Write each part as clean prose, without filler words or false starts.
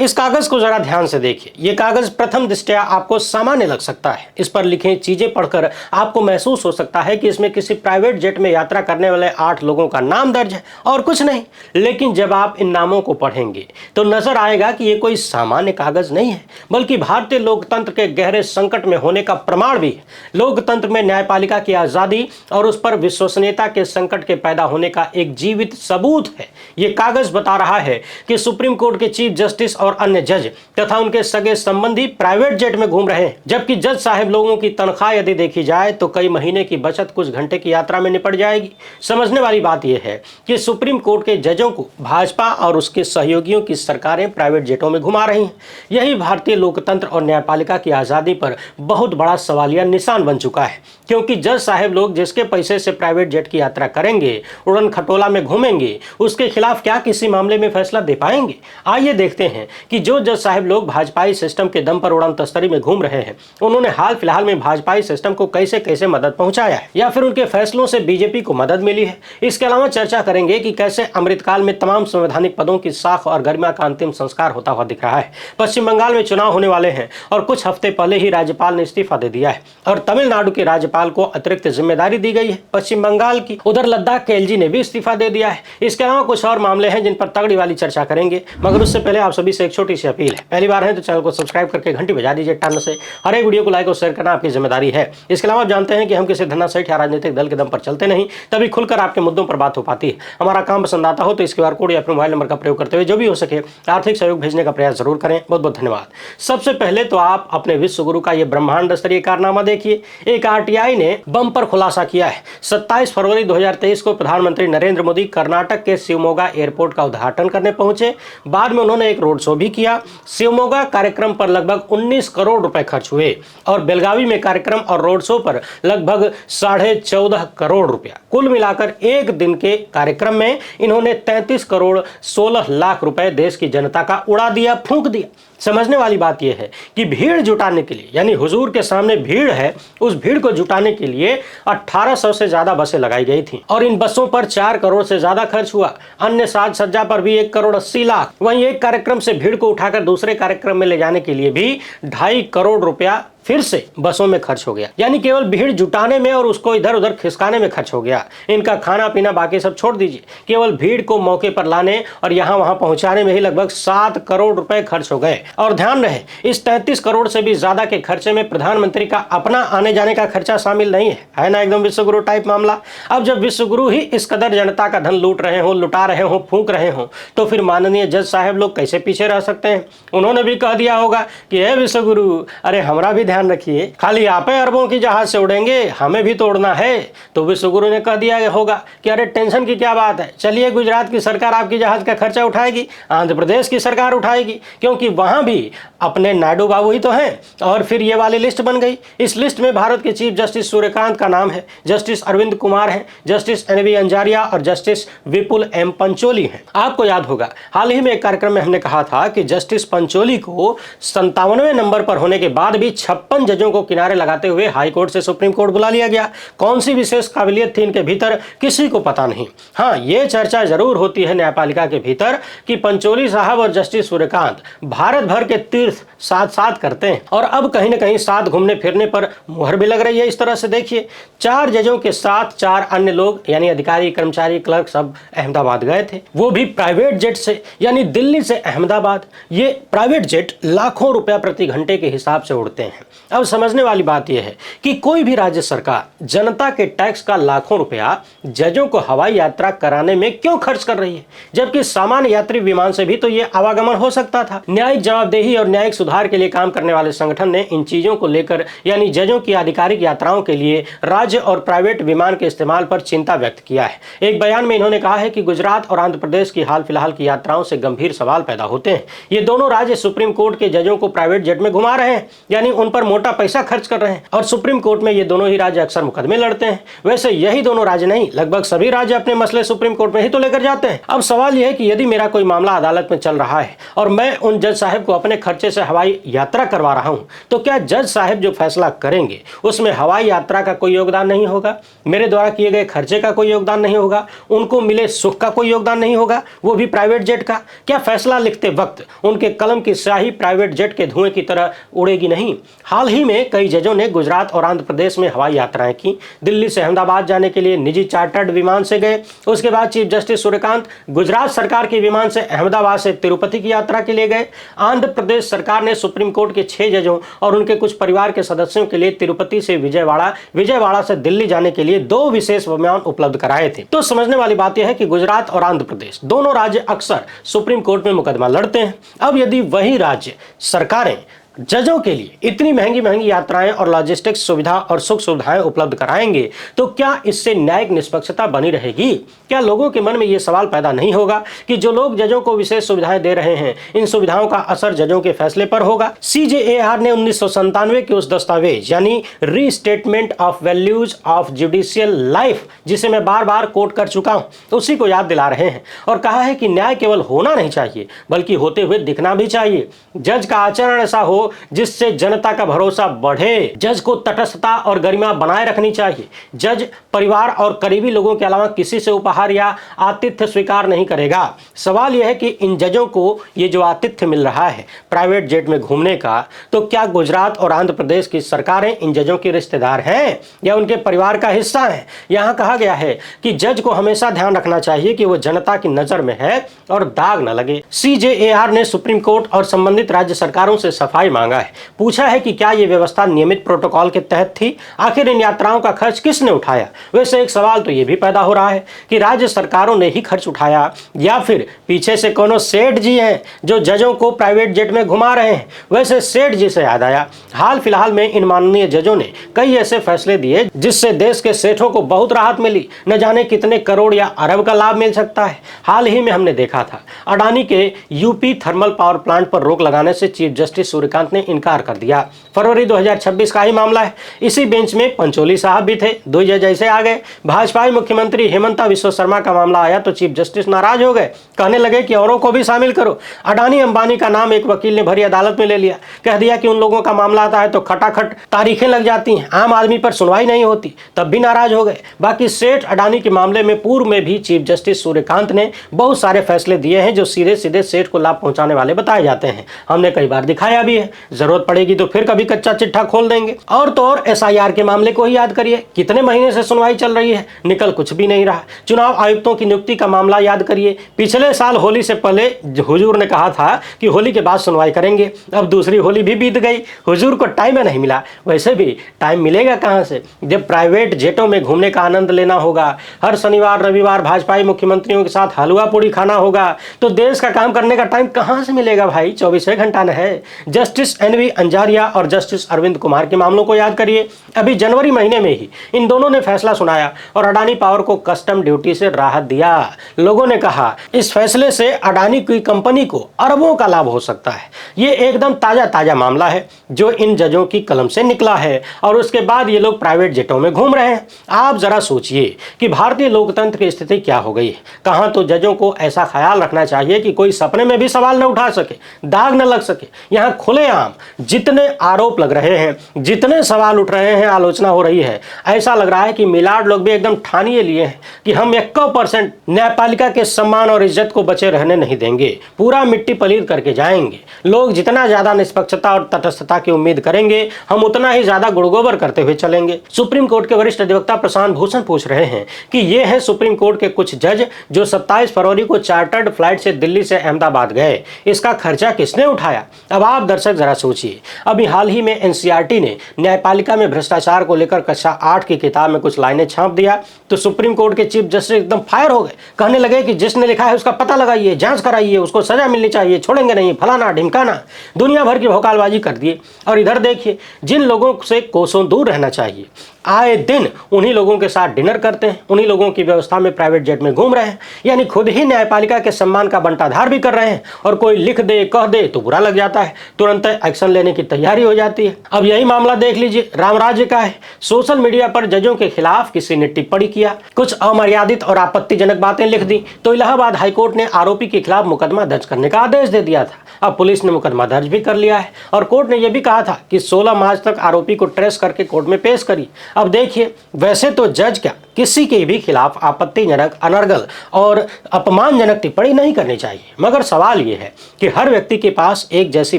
इस कागज को जरा ध्यान से देखिए। ये कागज प्रथम दृष्टया आपको सामान्य लग सकता है। इस पर लिखी चीजें पढ़कर आपको महसूस हो सकता है कि इसमें किसी प्राइवेट जेट में यात्रा करने वाले 8 लोगों का नाम दर्ज है और कुछ नहीं। लेकिन जब आप इन नामों को पढ़ेंगे तो नजर आएगा कि ये कोई सामान्य कागज नहीं है, बल्कि भारतीय लोकतंत्र के गहरे संकट में होने का प्रमाण भी है। लोकतंत्र में न्यायपालिका की आजादी और उस पर विश्वसनीयता के संकट के पैदा होने का एक जीवित सबूत है। ये कागज बता रहा है कि सुप्रीम कोर्ट के चीफ जस्टिस और अन्य जज तथा उनके सगे संबंधी प्राइवेट जेट में घूम रहे हैं, जबकि जज साहब लोगों की तनख्वाह यदि देखी जाए तो कई महीने की बचत कुछ घंटे की यात्रा में निपट जाएगी। समझने वाली बात यह है कि सुप्रीम कोर्ट के जजों को भाजपा और उसके सहयोगियों की सरकारें प्राइवेट जेटों में घुमा रही हैं। यही भारतीय लोकतंत्र और न्यायपालिका की आजादी पर बहुत बड़ा सवालिया निशान बन चुका है, क्योंकि जज साहब लोग जिसके पैसे से प्राइवेट जेट की यात्रा करेंगे, उड़न खटोला में घूमेंगे, उसके खिलाफ क्या किसी मामले में फैसला दे पाएंगे? आइए देखते हैं कि जो जज साहब लोग भाजपाई सिस्टम के दम पर उड़न तस्तरी में घूम रहे हैं, उन्होंने हाल फिलहाल में भाजपाई सिस्टम को कैसे कैसे मदद पहुंचाया है, या फिर उनके फैसलों से बीजेपी को मदद मिली है। इसके अलावा चर्चा करेंगे कि कैसे अमृतकाल में तमाम संवैधानिक पदों की साख और गरिमा का अंतिम संस्कार होता हुआ दिख रहा है। पश्चिम बंगाल में चुनाव होने वाले हैं और कुछ हफ्ते पहले ही राज्यपाल ने इस्तीफा दे दिया है और तमिलनाडु के राज्यपाल को अतिरिक्त जिम्मेदारी दी गई है पश्चिम बंगाल की। उधर लद्दाख के एलजी ने भी इस्तीफा दे दिया है। इसके अलावा कुछ और मामले हैं जिन पर तगड़ी वाली चर्चा करेंगे, मगर उससे पहले आप सभी से एक छोटी सी अपील है। पहली बार है तो चैनल को सब्सक्राइब करके घंटी बजा दीजिए टन से। हर एक वीडियो को लाइक और शेयर करना आपकी जिम्मेदारी है। इसके अलावा आप जानते हैं कि हम किसी धन्ना सेठ या राजनीतिक दल के दम पर चलते नहीं, तभी खुलकर आपके मुद्दों पर बात हो पाती है। हमारा काम पसंद आता हो तो इस QR कोड या फिर मोबाइल नंबर का प्रयोग करते हुए जो भी हो सके आर्थिक सहयोग भेजने का प्रयास जरूर करें। बहुत बहुत धन्यवाद। सबसे पहले तो आप अपने विश्व गुरु का यह ब्रह्मांड स्तरीय कारनामा देखिए। एक RTI ने बम पर खुलासा किया है। 27 फरवरी 2023 को प्रधानमंत्री नरेंद्र मोदी कर्नाटक के शिवमोगा एयरपोर्ट का उद्घाटन करने पहुंचे। बाद में उन्होंने एक रोड शो भी किया। शिवमोगा कार्यक्रम पर लगभग 19 करोड़ रुपए खर्च हुए और बेलगावी में कार्यक्रम और रोड शो पर लगभग 14.5 करोड़ रुपया। कुल मिलाकर एक दिन के कार्यक्रम में इन्होंने 33 करोड़ 16 लाख रुपए देश की जनता का उड़ा दिया, फूंक दिया। समझने वाली बात यह है कि भीड़ जुटाने के लिए, यानी हुजूर के सामने भीड़ है, उस भीड़ को जुटाने के लिए 1800 से ज्यादा बसें लगाई गई थी और इन बसों पर 4 करोड़ से ज्यादा खर्च हुआ। अन्य साज सज्जा पर भी 1 करोड़ 80 लाख। वहीं एक कार्यक्रम से भीड़ को उठाकर दूसरे कार्यक्रम में ले जाने के लिए भी 2.5 करोड़ रुपया फिर से बसों में खर्च हो गया। यानी केवल भीड़ जुटाने में और उसको इधर उधर खिसकाने में खर्च हो गया। इनका खाना पीना बाकी सब छोड़ दीजिए, केवल भीड़ को मौके पर लाने और यहां वहां पहुंचाने में ही लगभग 7 करोड़ रुपए खर्च हो गए। और ध्यान रहे, इस 33 करोड़ से भी ज्यादा के खर्चे में प्रधानमंत्री का अपना आने जाने का खर्चा शामिल नहीं है ना? एकदम विश्वगुरु टाइप मामला। अब जब विश्वगुरु ही इस कदर जनता का धन लूट रहे हो, लुटा रहे हो, फूंक रहे हो, तो फिर माननीय जज साहब लोग कैसे पीछे रह सकते हैं? उन्होंने भी कह दिया होगा कि हे विश्वगुरु, अरे हमारा भी ध्यान रखिए, खाली आप अरबों की जहाज से उड़ेंगे, हमें भी तोड़ना है। तो विश्वगुरु ने कह दिया होगा कि अरे टेंशन की क्या बात है, चलिए गुजरात की सरकार आपकी जहाज का खर्चा उठाएगी, आंध्र प्रदेश की सरकार उठाएगी, क्योंकि वहां भी अपने नायडू बाबू ही तो हैं। और फिर ये वाली लिस्ट बन गई। इस लिस्ट में भारत के चीफ जस्टिस सूर्यकांत का नाम है, जस्टिस अरविंद कुमार है, जस्टिस NV अंजारिया और जस्टिस विपुल M पंचोली हैं। आपको याद होगा हाल ही में एक कार्यक्रम में हमने कहा था कि जस्टिस पंचोली को 57वें नंबर पर होने के बाद भी 56 जजों को किनारे लगाते हुए हाई कोर्ट से सुप्रीम कोर्ट बुला लिया गया। कौन सी विशेष काबिलियत थी इनके भीतर, किसी को पता नहीं। हाँ, ये चर्चा जरूर होती है न्यायपालिका के भीतर कि पंचोली साहब और जस्टिस सूर्यकांत भारत भर के तीर्थ साथ साथ करते हैं और अब कहीं ना कहीं साथ घूमने फिरने पर मुहर भी लग रही है। इस तरह से देखिए, 4 जजों के साथ 4 अन्य लोग यानी अधिकारी, कर्मचारी, क्लर्क सब अहमदाबाद गए थे, वो भी प्राइवेट जेट से, यानी दिल्ली से अहमदाबाद। ये प्राइवेट जेट लाखों रुपया प्रति घंटे के हिसाब से उड़ते हैं। अब समझने वाली बात यह है कि कोई भी राज्य सरकार जनता के टैक्स का लाखों रुपया जजों को हवाई यात्रा कराने में क्यों खर्च कर रही है, जबकि सामान्य यात्री विमान से भी तो यह आवागमन हो सकता था। न्यायिक जवाबदेही और न्यायिक सुधार के लिए काम करने वाले संगठन ने इन चीजों को लेकर, यानी जजों की आधिकारिक यात्राओं के लिए राज्य और प्राइवेट विमान के इस्तेमाल पर चिंता व्यक्त किया है। एक बयान में इन्होंने कहा है कि गुजरात और आंध्र प्रदेश की हाल फिलहाल की यात्राओं से गंभीर सवाल पैदा होते हैं। ये दोनों राज्य सुप्रीम कोर्ट के जजों को प्राइवेट जेट में घुमा रहे हैं, यानी उन पर पर मोटा पैसा खर्च कर रहे हैं और सुप्रीम कोर्ट में ये दोनों ही राज्य अक्सर मुकदमे लड़ते हैं। वैसे यही दोनों राज्य नहीं, लगभग सभी राज्य अपने मसले सुप्रीम कोर्ट में ही तो लेकर जाते हैं। अब सवाल यह है कि यदि मेरा कोई मामला अदालत में चल रहा है और मैं उन जज साहब को अपने खर्चे से हवाई यात्रा करवा रहा हूं, तो क्या जज साहब जो फैसला करेंगे उसमें हवाई यात्रा का कोई योगदान नहीं होगा, मेरे द्वारा किए गए खर्चे का कोई योगदान नहीं होगा, उनको मिले सुख का कोई योगदान नहीं होगा, वो भी प्राइवेट जेट का? क्या फैसला लिखते वक्त उनके कलम की स्याही प्राइवेट जेट के धुएं की तरह उड़ेगी नहीं? हाल ही में कई जजों ने गुजरात और आंध्र प्रदेश में हवाई यात्राएं की। दिल्ली से अहमदाबाद जाने के लिए निजी चार्टर्ड विमान से गए। उसके बाद चीफ जस्टिस सूर्यकांत गुजरात सरकार के विमान से अहमदाबाद से तिरुपति की यात्रा के लिए गए। आंध्र प्रदेश सरकार ने सुप्रीम कोर्ट के 6 जजों और उनके कुछ परिवार के सदस्यों के लिए तिरुपति से विजयवाड़ा से दिल्ली जाने के लिए 2 विशेष विमान उपलब्ध कराए थे। तो समझने वाली बात यह है कि गुजरात और आंध्र प्रदेश दोनों राज्य अक्सर सुप्रीम कोर्ट में मुकदमा लड़ते हैं। अब यदि वही राज्य सरकारें जजों के लिए इतनी महंगी महंगी यात्राएं और लॉजिस्टिक्स सुविधा और सुख सुविधाएं उपलब्ध कराएंगे, तो क्या इससे न्यायिक निष्पक्षता बनी रहेगी? क्या लोगों के मन में यह सवाल पैदा नहीं होगा कि जो लोग जजों को विशेष सुविधाएं दे रहे हैं, इन सुविधाओं का असर जजों के फैसले पर होगा? CJAR ने 1997 के उस दस्तावेज यानी restatement of values of judicial life, जिसे मैं बार बार कोट कर चुका हूं, उसी को याद दिला रहे हैं और कहा है कि न्याय केवल होना नहीं चाहिए बल्कि होते हुए दिखना भी चाहिए। जज का आचरण ऐसा हो जिससे जनता का भरोसा बढ़े। जज को तटस्थता और गरिमा बनाए रखनी चाहिए। जज परिवार और करीबी लोगों के अलावा किसी से उपहार या आतिथ्य स्वीकार नहीं करेगा। सवाल यह है कि इन जजों को ये जो आतिथ्य मिल रहा है प्राइवेट जेट में घूमने का, तो क्या गुजरात और आंध्र प्रदेश की सरकारें इन जजों के रिश्तेदार हैं या उनके परिवार का हिस्सा हैं? यहां कहा गया है कि जज को हमेशा ध्यान रखना चाहिए कि वो जनता की नजर में है और दाग न लगे। CJAR ने सुप्रीम कोर्ट और संबंधित राज्य सरकारों से सफाई मांगा है, पूछा है कि क्या यह व्यवस्था नियमित प्रोटोकॉल के तहत थी? आखिर इन यात्राओं का खर्च किसने उठाया? वैसे एक सवाल तो यह भी पैदा हो रहा है कि राज्य सरकारों ने ही खर्च उठाया या फिर पीछे से कोनो सेठ जी हैं जो जजों को प्राइवेट जेट में घुमा रहे हैं। वैसे सेठ जी से याद आया, हाल फिलहाल में इन माननीय जजों ने कई ऐसे फैसले दिए जिससे देश के सेठों को बहुत राहत मिली। न जाने कितने करोड़ या अरब का लाभ मिल सकता है। हाल ही में हमने देखा था अडानी के यूपी थर्मल पावर प्लांट पर रोक लगाने से चीफ जस्टिस सूर्यकांत ने इनकार कर दिया। फरवरी 2026 का ही मामला है। इसी बेंच में पंचोली साहब भी थे, 2 जज ऐसे आ गए। भाजपाई मुख्यमंत्री हेमंता विश्व शर्मा का मामला आया तो चीफ जस्टिस नाराज हो गए, कहने लगे कि औरों को भी शामिल करो। अडानी अंबानी का नाम एक वकील ने भरी अदालत में ले लिया, कह दिया कि उन लोगों का मामला आता है तो खटाखट तारीखें लग जाती हैं, आम आदमी पर सुनवाई नहीं होती, तब भी नाराज हो गए। बाकी सेठ अडानी के मामले में पूर्व में भी चीफ जस्टिस सूर्यकांत ने बहुत सारे फैसले दिए हैं जो सीधे सीधे सेठ को लाभ पहुंचाने वाले बताए जाते हैं। हमने कई बार दिखाया भी है, जरूरत पड़ेगी तो फिर कभी कच्चा चिट्ठा खोल देंगे। और तो और SIR के मामले को ही याद करिए, कितने महीने से सुनवाई चल रही है, निकल कुछ भी नहीं रहा। चुनाव आयुक्तों की नियुक्ति का मामला याद करिए, पिछले साल होली से पहले हुजूर ने कहा था कि होली के बाद सुनवाई करेंगे, अब दूसरी होली भी बीत गई, हुजूर को टाइम नहीं मिला। वैसे भी टाइम मिलेगा कहां से जब प्राइवेट जेटों में घूमने का आनंद लेना होगा, हर शनिवार रविवार भाजपाई मुख्यमंत्रियों के साथ हलवा पूड़ी खाना होगा, तो देश का काम करने का टाइम कहां से मिलेगा भाई? 24 घंटा न है। जस्टिस NV अंजारिया और जस्टिस अरविंद कुमार के मामलों को याद करिए, अभी जनवरी महीने में ही इन दोनों ने फैसला सुनाया और अडानी पावर को कस्टम ड्यूटी से राहत दिया। लोगों ने कहा इस फैसले से अडानी की कंपनी को अरबों का लाभ हो सकता है। ये एकदम ताजा मामला है जो इन जजों की कलम से निकला है और उसके बाद ये लोग प्राइवेट जेटों में घूम रहे हैं। आप जरा सोचिए कि भारतीय लोकतंत्र की स्थिति क्या हो गई है। कहां तो जजों को ऐसा ख्याल रखना चाहिए कि कोई सपने में भी सवाल न उठा सके, दाग न लग सके। यहाँ खुलेआम जितने आरोप लग रहे हैं, जितने सवाल उठ रहे हैं, आलोचना हो रही है, ऐसा लग रहा है कि मिलाड लोग भी एकदम ठानिए लिए हैं कि हम 100% न्यायपालिका के सम्मान और इज्जत को बचे रहने नहीं देंगे, पूरा मिट्टी पलीद करके जाएंगे। लोग जितना ज्यादा निष्पक्षता और तटस्थता की उम्मीद करेंगे, हम उतना ही ज्यादा गुड़गोबर करते हुए चलेंगे। सुप्रीम कोर्ट के वरिष्ठ अधिवक्ता प्रशांत भूषण पूछ रहे हैं कि ये हैं सुप्रीम कोर्ट के कुछ जज जो 27 फरवरी को चार्टर्ड फ्लाइट से दिल्ली से अहमदाबाद गए, इसका खर्चा किसने उठाया? अब आप दर्शक जरा सोचिए, अभी हाल ही में NCERT ने न्यायपालिका में भ्रष्टाचार को लेकर कक्षा 8 की किताब में कुछ लाइनें छाप दिया तो सुप्रीम कोर्ट के चीफ जस्टिस एकदम फायर हो गए, कहने लगे कि जिसने लिखा है उसका पता लगाइए, जांच कराइए, उसको सजा मिलनी चाहिए, छोड़ेंगे नहीं, फलाना ढिमकाना। ना, दुनिया भर की भौकालबाजी कर दिए। और इधर देखिए, जिन लोगों से कोसों दूर रहना चाहिए, आए दिन उन्हीं लोगों के साथ डिनर करते हैं, उन्हीं लोगों की व्यवस्था में प्राइवेट जेट में घूम रहे हैं, यानी खुद ही न्यायपालिका के सम्मान का बंटाधार भी कर रहे हैं। और कोई लिख दे कह दे तो बुरा लग जाता है, तुरंत एक्शन लेने की तैयारी हो जाती है। अब यही मामला देख लीजिए, रामराज्य का है। सोशल मीडिया पर जजों के खिलाफ किसी ने टिप्पणी किया, कुछ अमर्यादित और आपत्तिजनक बातें लिख दी, तो इलाहाबाद हाईकोर्ट ने आरोपी के खिलाफ मुकदमा दर्ज करने का आदेश दे दिया था। अब पुलिस ने मुकदमा दर्ज भी कर लिया है और कोर्ट ने यह भी कहा था कि 16 मार्च तक आरोपी को ट्रेस करके कोर्ट में पेश करी। अब देखिए, वैसे तो जज क्या किसी के भी खिलाफ आपत्तिजनक, अनर्गल और अपमानजनक टिप्पणी नहीं करनी चाहिए, मगर सवाल यह है कि हर व्यक्ति के पास एक जैसी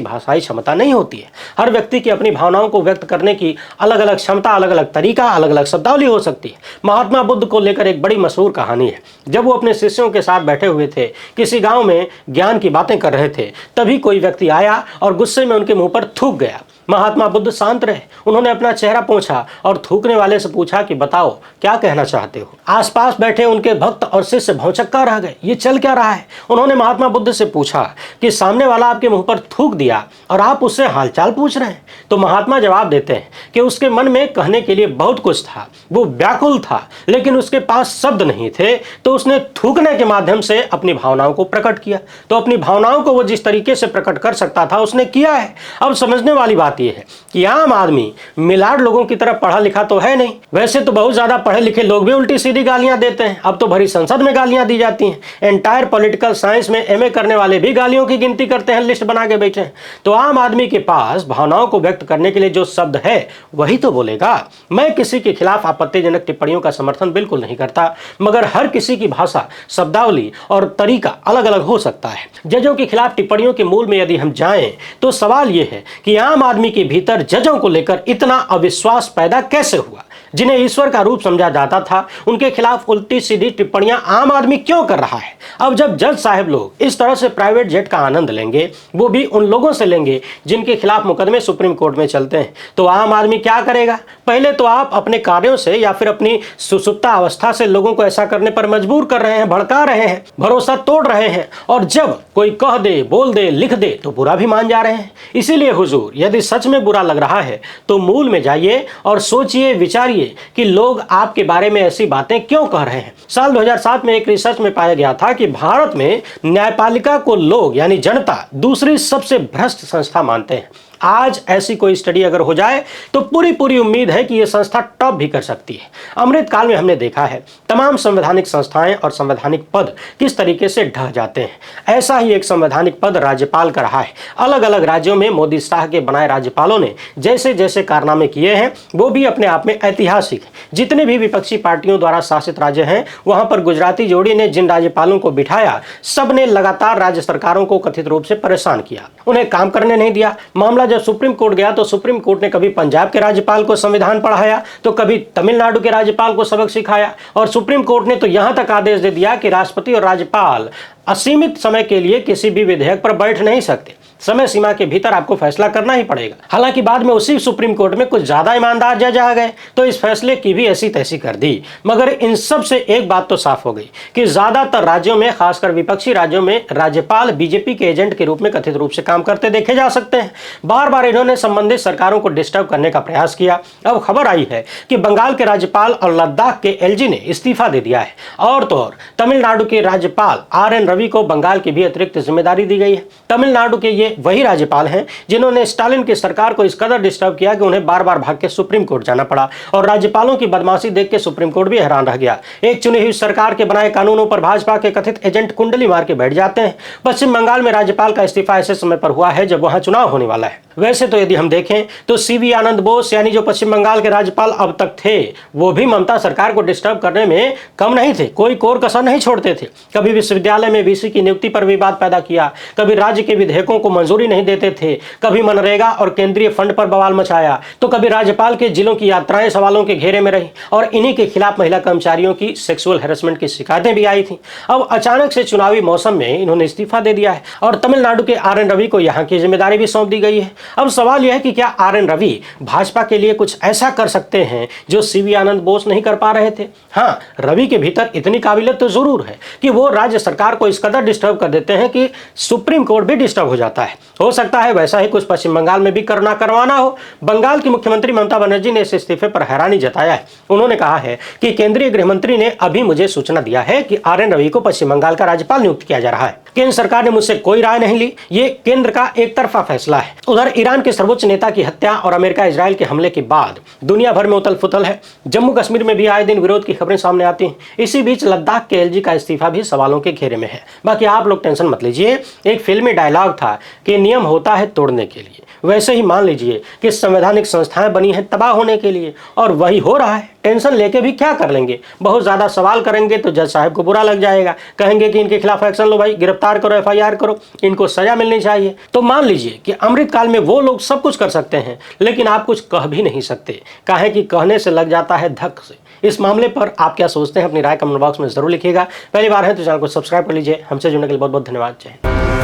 भाषाई क्षमता नहीं होती है। हर व्यक्ति की अपनी भावनाओं को व्यक्त करने की अलग अलग क्षमता, अलग अलग तरीका, अलग अलग शब्दावली हो सकती है। महात्मा बुद्ध को लेकर एक बड़ी मशहूर कहानी है। जब वो अपने शिष्यों के साथ बैठे हुए थे, किसी गांव में ज्ञान की बातें कर रहे थे, तभी कोई व्यक्ति आया और गुस्से में उनके मुंह पर थूक गया। महात्मा बुद्ध शांत रहे, उन्होंने अपना चेहरा पोंछा और थूकने वाले से पूछा कि बताओ क्या कहना चाहते हो। आसपास बैठे उनके भक्त और शिष्य भौंचक्का रह गए, ये चल क्या रहा है। उन्होंने महात्मा बुद्ध से पूछा कि सामने वाला आपके मुंह पर थूक दिया और आप उससे हालचाल पूछ रहे हैं। तो महात्मा जवाब देते हैं कि उसके मन में कहने के लिए बहुत कुछ था, वो व्याकुल था, लेकिन उसके पास शब्द नहीं थे, तो उसने थूकने के माध्यम से अपनी भावनाओं को प्रकट किया। तो अपनी भावनाओं को वो जिस तरीके से प्रकट कर सकता था उसने किया है। अब समझने वाली बात यह है कि आम आदमी मिलाड लोगों की तरह पढ़ा लिखा तो है नहीं। वैसे तो बहुत ज्यादा पढ़े लिखे लोग भी उल्टी सीधी गालियां देते हैं, अब तो भरी संसद में गालियां दी जाती हैं। एंटायर पॉलिटिकल साइंस में एमए करने वाले भी गालियों की गिनती करते हैं, लिस्ट बना के बैठे हैं। तो आम आदमी के पास भावनाओं को व्यक्त करने के लिए जो शब्द है वही तो बोलेगा। मैं किसी के खिलाफ आपत्तिजनक टिप्पणियों का समर्थन बिल्कुल नहीं करता, मगर हर किसी की भाषा, शब्दावली और तरीका अलग अलग हो सकता है। जजों के खिलाफ टिप्पणियों के मूल में यदि हम जाएं तो सवाल यह है कि आम आदमी के भीतर जजों को लेकर इतना अविश्वास पैदा कैसे हुआ। जिन्हें ईश्वर का रूप समझा जाता था, उनके खिलाफ उल्टी सीधी टिप्पणियां आम आदमी क्यों कर रहा है। अब जब जज साहब लोग इस तरह से प्राइवेट जेट का आनंद लेंगे, वो भी उन लोगों से लेंगे जिनके खिलाफ मुकदमे सुप्रीम कोर्ट में चलते हैं, तो आम आदमी क्या करेगा। पहले तो आप अपने कार्यों से या फिर अपनी सुसुप्ता अवस्था से लोगों को ऐसा करने पर मजबूर कर रहे हैं, भड़का रहे हैं, भरोसा तोड़ रहे हैं, और जब कोई कह दे, बोल दे, लिख दे तो बुरा भी मान जा रहे हैं। इसीलिए हुजूर, यदि सच में बुरा लग रहा है तो मूल में जाइए और सोचिए, विचारिए कि लोग आपके बारे में ऐसी बातें क्यों कह रहे हैं। साल 2007 में एक रिसर्च में पाया गया था कि भारत में न्यायपालिका को लोग यानी जनता दूसरी सबसे भ्रष्ट संस्था मानते हैं। आज ऐसी कोई स्टडी अगर हो जाए तो पूरी उम्मीद है कि यह संस्था टॉप भी कर सकती है। अमृतकाल में हमने देखा है तमाम संवैधानिक संस्थाएं और संवैधानिक पद किस तरीके से ढह जाते हैं। ऐसा ही एक संवैधानिक पद राज्यपाल का रहा है। अलग अलग राज्यों में मोदी शाह के बनाए राज्यपालों ने जैसे जैसे कारनामे किए हैं वो भी अपने आप में ऐतिहासिक है। जितने भी विपक्षी पार्टियों द्वारा शासित राज्य हैं, वहां पर गुजराती जोड़ी ने जिन राज्यपालों को बिठाया, सब ने लगातार राज्य सरकारों को कथित रूप से परेशान किया, उन्हें काम करने नहीं दिया। मामला जब सुप्रीम कोर्ट गया तो सुप्रीम कोर्ट ने कभी पंजाब के राज्यपाल को संविधान पढ़ाया तो कभी तमिलनाडु के राज्यपाल को सबक सिखाया, और सुप्रीम कोर्ट ने तो यहां तक आदेश दे दिया कि राष्ट्रपति और राज्यपाल असीमित समय के लिए किसी भी विधेयक पर बैठ नहीं सकते, समय सीमा के भीतर आपको फैसला करना ही पड़ेगा। हालांकि बाद में उसी सुप्रीम कोर्ट में कुछ ज्यादा ईमानदार जज आ गए तो इस फैसले की भी ऐसी तैसी कर दी। मगर इन सब से एक बात तो साफ हो गई कि ज्यादातर राज्यों में, खासकर विपक्षी राज्यों में, राज्यपाल बीजेपी के एजेंट के रूप में कथित रूप से काम करते देखे जा सकते हैं। बार बार इन्होंने संबंधित सरकारों को डिस्टर्ब करने का प्रयास किया। अब खबर आई है कि बंगाल के राज्यपाल और लद्दाख के एलजी ने इस्तीफा दे दिया है, और तो और तमिलनाडु के राज्यपाल RN रवि को बंगाल की भी अतिरिक्त जिम्मेदारी दी गई है। तमिलनाडु के ये वही राज्यपाल हैं जिन्होंने स्टालिन की सरकार को इस कदर डिस्टर्ब किया कि उन्हें बार बार भाग के सुप्रीम कोर्ट जाना पड़ा, और राज्यपालों की बदमाशी देख के सुप्रीम कोर्ट भी हैरान रह गया। एक चुनी हुई सरकार के बनाए कानूनों पर भाजपा के कथित एजेंट कुंडली मार के बैठ जाते हैं। पश्चिम बंगाल में राज्यपाल का इस्तीफा ऐसे समय पर हुआ है जब वहां चुनाव होने वाला है। वैसे तो यदि हम देखें तो CV आनंद बोस यानी जो पश्चिम बंगाल के राज्यपाल अब तक थे, वो भी ममता सरकार को डिस्टर्ब करने में कम नहीं थे, कोई कोर कसर नहीं छोड़ते थे। कभी विश्वविद्यालय में VC की नियुक्ति पर विवाद पैदा किया, कभी राज्य के विधेयकों को मंजूरी नहीं देते थे, कभी मनरेगा और केंद्रीय फंड पर बवाल मचाया, तो कभी राज्यपाल के जिलों की यात्राएं सवालों के घेरे में रही, और इन्हीं के खिलाफ महिला कर्मचारियों की सेक्सुअल हैरेसमेंट की शिकायतें भी आई थी। अब अचानक से चुनावी मौसम में इन्होंने इस्तीफा दे दिया है, और तमिलनाडु के RN रवि को यहाँ की जिम्मेदारी भी सौंप दी गई है। अब सवाल यह है कि क्या RN रवि भाजपा के लिए कुछ ऐसा कर सकते हैं जो CV आनंद बोस नहीं कर पा रहे थे। हाँ, रवि के भीतर इतनी काबिलियत तो जरूर है कि वो राज्य सरकार को इस कदर डिस्टर्ब कर देते हैं कि सुप्रीम कोर्ट भी डिस्टर्ब हो जाता है। है। हो सकता है वैसा ही कुछ पश्चिम बंगाल में भी करवाना हो। बंगाल की मुख्यमंत्री ममता बनर्जी ने इस इस्तीफे पर हैरानी जताया है। उन्होंने कहा है कि केंद्रीय गृह मंत्री ने अभी मुझे सूचना दिया है कि RN रवि को पश्चिम बंगाल का राज्यपाल नियुक्त किया जा रहा है। केंद्र सरकार ने मुझसे कोई राय नहीं ली, ये केंद्र का एक तरफा फैसला है। उधर ईरान के सर्वोच्च नेता की हत्या और अमेरिका इजराइल के हमले के बाद दुनिया भर में उथल पुथल है। जम्मू कश्मीर में भी आए दिन विरोध की खबरें सामने आती हैं। इसी बीच लद्दाख के LG का इस्तीफा भी सवालों के घेरे में है। बाकी आप लोग टेंशन मत लीजिए, एक फिल्मी डायलॉग था कि नियम होता है तोड़ने के लिए, वैसे ही मान लीजिए कि संवैधानिक संस्थाएं बनी हैं तबाह होने के लिए, और वही हो रहा है। टेंशन लेके भी क्या कर लेंगे, बहुत ज्यादा सवाल करेंगे तो जज साहब को बुरा लग जाएगा, कहेंगे कि इनके खिलाफ एक्शन लो भाई, गिरफ्तार करो, FIR करो, इनको सजा मिलनी चाहिए। तो मान लीजिए कि अमृत काल में वो लोग सब कुछ कर सकते हैं, लेकिन आप कुछ कह भी नहीं सकते, काहे कि कहने से लग जाता है धक से। इस मामले पर आप क्या सोचते हैं, अपनी राय कमेंट बॉक्स में जरूर लिखिएगा। पहली बार है तो चैनल को सब्सक्राइब कर लीजिए। हमसे जुड़ने के लिए बहुत बहुत धन्यवाद। जय हिंद।